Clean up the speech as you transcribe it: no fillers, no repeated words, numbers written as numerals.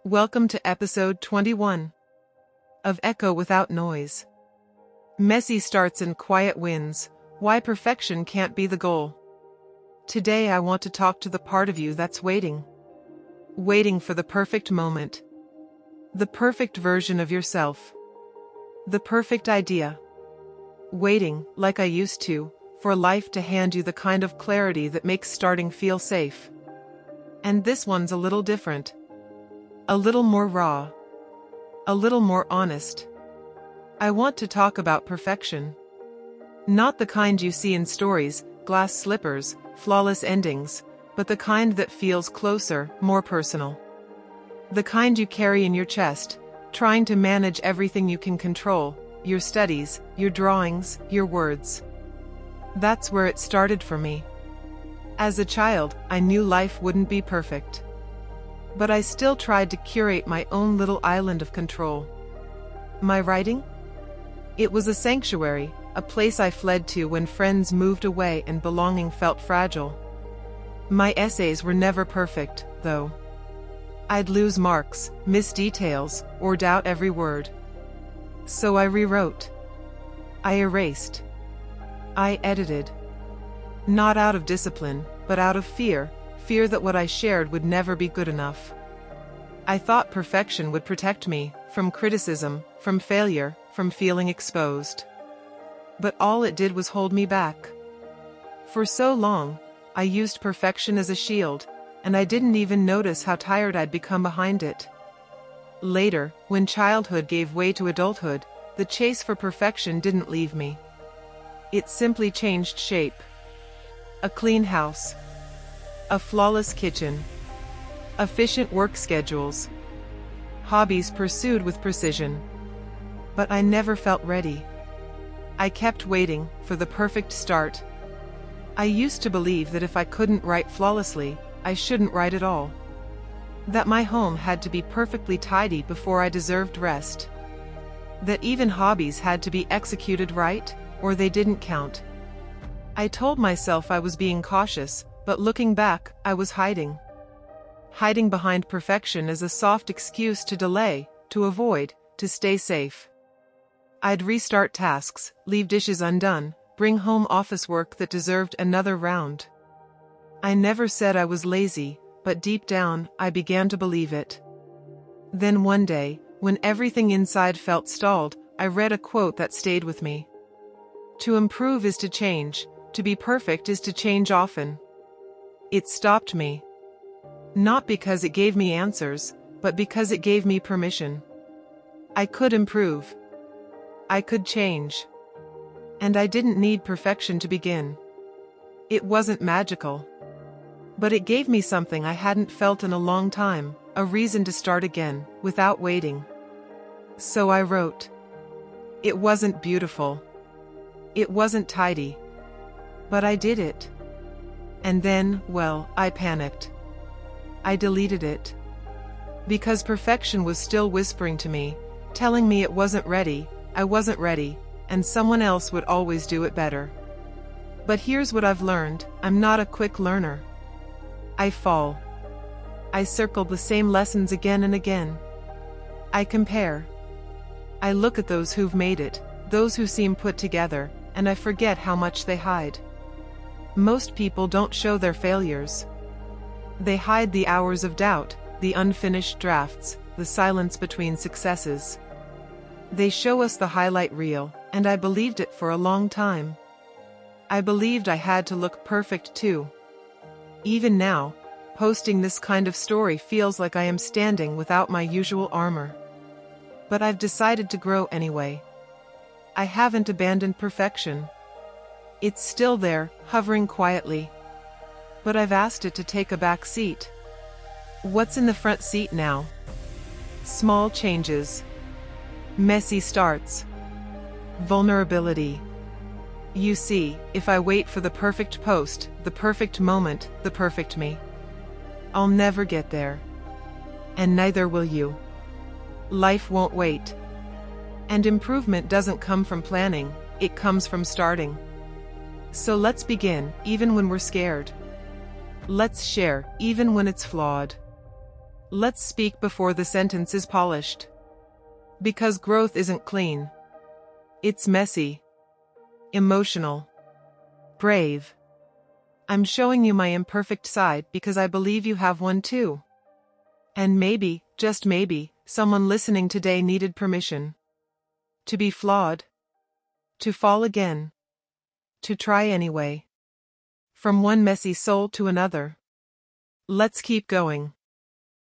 Welcome to episode 21 of Echo Without Noise. Messy starts and quiet wins, why perfection can't be the goal. Today I want to talk to the part of you that's waiting for the perfect moment. The perfect version of yourself. The perfect idea. Waiting, like I used to, for life to hand you the kind of clarity that makes starting feel safe. And this one's a little different. A little more raw. A little more honest. I want to talk about perfection. Not the kind you see in stories, glass slippers, flawless endings, but the kind that feels closer, more personal. The kind you carry in your chest, trying to manage everything you can control, your studies, your drawings, your words. That's where it started for me. As a child, I knew life wouldn't be perfect. But I still tried to curate my own little island of control. My writing? It was a sanctuary, a place I fled to when friends moved away and belonging felt fragile. My essays were never perfect, though. I'd lose marks, miss details, or doubt every word. So I rewrote. I erased. I edited. Not out of discipline, but out of fear that what I shared would never be good enough. I thought perfection would protect me from criticism, from failure, from feeling exposed. But all it did was hold me back. For so long, I used perfection as a shield, and I didn't even notice how tired I'd become behind it. Later, when childhood gave way to adulthood, the chase for perfection didn't leave me. It simply changed shape. A clean house. A flawless kitchen. Efficient work schedules. Hobbies pursued with precision. But I never felt ready. I kept waiting for the perfect start. I used to believe that if I couldn't write flawlessly, I shouldn't write at all. That my home had to be perfectly tidy before I deserved rest. That even hobbies had to be executed right, or they didn't count. I told myself I was being cautious, but looking back, I was hiding. Hiding behind perfection as a soft excuse to delay, to avoid, to stay safe. I'd restart tasks, leave dishes undone, bring home office work that deserved another round. I never said I was lazy, but deep down, I began to believe it. Then one day, when everything inside felt stalled, I read a quote that stayed with me. To improve is to change, to be perfect is to change often. It stopped me. Not because it gave me answers, but because it gave me permission. I could improve. I could change. And I didn't need perfection to begin. It wasn't magical. But it gave me something I hadn't felt in a long time, a reason to start again, without waiting. So I wrote. It wasn't beautiful. It wasn't tidy. But I did it. And then, well, I panicked. I deleted it. Because perfection was still whispering to me, telling me it wasn't ready, I wasn't ready, and someone else would always do it better. But here's what I've learned, I'm not a quick learner. I fall. I circle the same lessons again and again. I compare. I look at those who've made it, those who seem put together, and I forget how much they hide. Most people don't show their failures. They hide the hours of doubt, the unfinished drafts, the silence between successes. They show us the highlight reel, and I believed it for a long time. I believed I had to look perfect too. Even now, posting this kind of story feels like I am standing without my usual armor. But I've decided to grow anyway. I haven't abandoned perfection. It's still there, hovering quietly. But I've asked it to take a back seat. What's in the front seat now? Small changes. Messy starts. Vulnerability. You see, if I wait for the perfect post, the perfect moment, the perfect me, I'll never get there. And neither will you. Life won't wait. And improvement doesn't come from planning, it comes from starting. So let's begin, even when we're scared. Let's share, even when it's flawed. Let's speak before the sentence is polished. Because growth isn't clean. It's messy, emotional, brave. I'm showing you my imperfect side because I believe you have one too. And maybe, just maybe, someone listening today needed permission. To be flawed. To fall again. To try anyway. From one messy soul to another. Let's keep going.